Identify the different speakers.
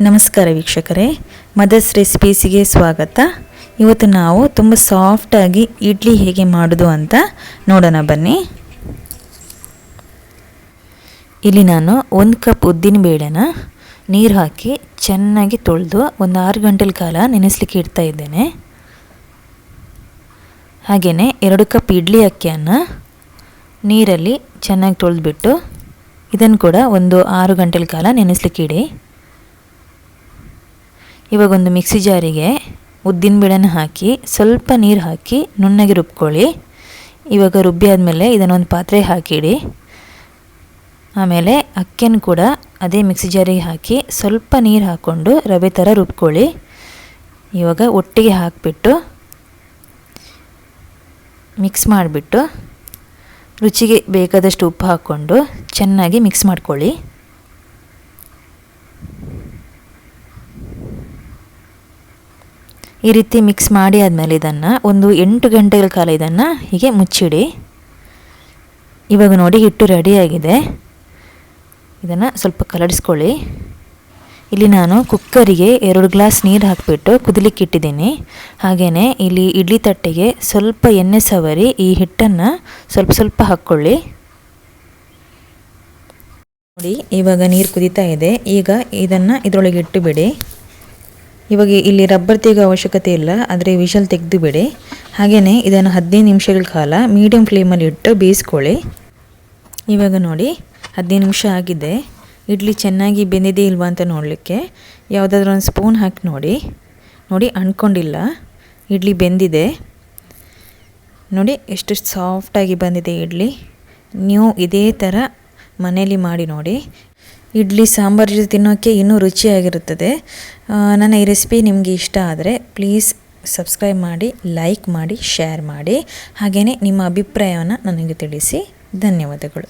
Speaker 1: ನಮಸ್ಕಾರ ವೀಕ್ಷಕರೇ, ಮದರ್ಸ್ ರೆಸಿಪೀಸಿಗೆ ಸ್ವಾಗತ. ಇವತ್ತು ನಾವು ತುಂಬ ಸಾಫ್ಟಾಗಿ ಇಡ್ಲಿ ಹೇಗೆ ಮಾಡೋದು ಅಂತ ನೋಡೋಣ ಬನ್ನಿ. ಇಲ್ಲಿ ನಾನು 1 ಕಪ್ ಉದ್ದಿನ ಬೇಳೆನ ನೀರು ಹಾಕಿ ಚೆನ್ನಾಗಿ ತೊಳೆದು ಒಂದು 6 ಗಂಟೆಗಳ ಕಾಲ ನೆನೆಸಲಿಕ್ಕೆ ಇಡ್ತಾ ಇದ್ದೇನೆ. ಹಾಗೆಯೇ 2 ಕಪ್ ಇಡ್ಲಿ ಅಕ್ಕಿಯನ್ನು ನೀರಲ್ಲಿ ಚೆನ್ನಾಗಿ ತೊಳೆದ್ಬಿಟ್ಟು ಇದನ್ನು ಕೂಡ ಒಂದು 6 ಗಂಟೆಗಳ ಕಾಲ ನೆನೆಸಲಿಕ್ಕೆ ಇಡಿ. ಇವಾಗ ಒಂದು ಮಿಕ್ಸಿ ಜಾರಿಗೆ ಉದ್ದಿನ ಬೇಳೆನ ಹಾಕಿ ಸ್ವಲ್ಪ ನೀರು ಹಾಕಿ ನುಣ್ಣಗೆ ರುಬ್ಕೊಳ್ಳಿ. ಇವಾಗ ರುಬ್ಬಿ ಆದಮೇಲೆ ಇದನ್ನೊಂದು ಪಾತ್ರೆಗೆ ಹಾಕಿಡಿ. ಆಮೇಲೆ ಅಕ್ಕಿಯನ್ನು ಕೂಡ ಅದೇ ಮಿಕ್ಸಿ ಜಾರಿಗೆ ಹಾಕಿ ಸ್ವಲ್ಪ ನೀರು ಹಾಕ್ಕೊಂಡು ರವೆ ಥರ ರುಬ್ಕೊಳ್ಳಿ. ಇವಾಗ ಒಟ್ಟಿಗೆ ಹಾಕಿಬಿಟ್ಟು ಮಿಕ್ಸ್ ಮಾಡಿಬಿಟ್ಟು ರುಚಿಗೆ ಬೇಕಾದಷ್ಟು ಉಪ್ಪು ಹಾಕ್ಕೊಂಡು ಚೆನ್ನಾಗಿ ಮಿಕ್ಸ್ ಮಾಡ್ಕೊಳ್ಳಿ. ಈ ರೀತಿ ಮಿಕ್ಸ್ ಮಾಡಿ ಆದಮೇಲೆ ಇದನ್ನು ಒಂದು 8 ಗಂಟೆಗಳ ಕಾಲ ಇದನ್ನು ಹೀಗೆ ಮುಚ್ಚಿಡಿ. ಇವಾಗ ನೋಡಿ ಹಿಟ್ಟು ರೆಡಿಯಾಗಿದೆ. ಇದನ್ನು ಸ್ವಲ್ಪ ಕಲಡಿಸ್ಕೊಳ್ಳಿ. ಇಲ್ಲಿ ನಾನು ಕುಕ್ಕರಿಗೆ 2 ಗ್ಲಾಸ್ ನೀರು ಹಾಕಿಬಿಟ್ಟು ಕುದಿಲಿಕ್ಕೆ ಇಟ್ಟಿದ್ದೀನಿ. ಹಾಗೆಯೇ ಇಲ್ಲಿ ಇಡ್ಲಿ ತಟ್ಟೆಗೆ ಸ್ವಲ್ಪ ಎಣ್ಣೆ ಸವರಿ ಈ ಹಿಟ್ಟನ್ನು ಸ್ವಲ್ಪ ಸ್ವಲ್ಪ ಹಾಕ್ಕೊಳ್ಳಿ. ನೋಡಿ ಇವಾಗ ನೀರು ಕುದೀತಾ ಇದೆ. ಈಗ ಇದನ್ನು ಇದರೊಳಗೆ ಇಟ್ಟು ಬಿಡಿ. ಇವಾಗ ಇಲ್ಲಿ ರಬ್ಬರ್ ತೆಗೆಯೋ ಅವಶ್ಯಕತೆ ಇಲ್ಲ, ಆದರೆ ವಿಷಲ್ ತೆಗೆದು ಬಿಡಿ. ಹಾಗೆಯೇ ಇದನ್ನು 15 ನಿಮಿಷಗಳ ಕಾಲ ಮೀಡಿಯಮ್ ಫ್ಲೇಮಲ್ಲಿ ಇಟ್ಟು ಬೇಯಿಸ್ಕೊಳ್ಳಿ. ಇವಾಗ ನೋಡಿ 15 ನಿಮಿಷ ಆಗಿದೆ. ಇಡ್ಲಿ ಚೆನ್ನಾಗಿ ಬೆಂದಿದೆ ಇಲ್ವಾ ಅಂತ ನೋಡಲಿಕ್ಕೆ ಯಾವುದಾದ್ರೂ ಒಂದು ಸ್ಪೂನ್ ಹಾಕಿ ನೋಡಿ ಅಂದ್ಕೊಂಡಿಲ್ಲ, ಇಡ್ಲಿ ಬೆಂದಿದೆ. ನೋಡಿ ಎಷ್ಟು ಸಾಫ್ಟಾಗಿ ಬಂದಿದೆ ಇಡ್ಲಿ. ನೀವು ಇದೇ ಥರ ಮನೇಲಿ ಮಾಡಿ ನೋಡಿ. ಇಡ್ಲಿ ಸಾಂಬಾರು ಜೊತೆ ತಿನ್ನೋಕ್ಕೆ ಇನ್ನೂ ರುಚಿಯಾಗಿರುತ್ತದೆ. ನನ್ನ ಈ ರೆಸಿಪಿ ನಿಮಗೆ ಇಷ್ಟ ಆದರೆ ಪ್ಲೀಸ್ ಸಬ್ಸ್ಕ್ರೈಬ್ ಮಾಡಿ, ಲೈಕ್ ಮಾಡಿ, ಶೇರ್ ಮಾಡಿ. ಹಾಗೆಯೇ ನಿಮ್ಮ ಅಭಿಪ್ರಾಯವನ್ನು ನನಗೆ ತಿಳಿಸಿ. ಧನ್ಯವಾದಗಳು.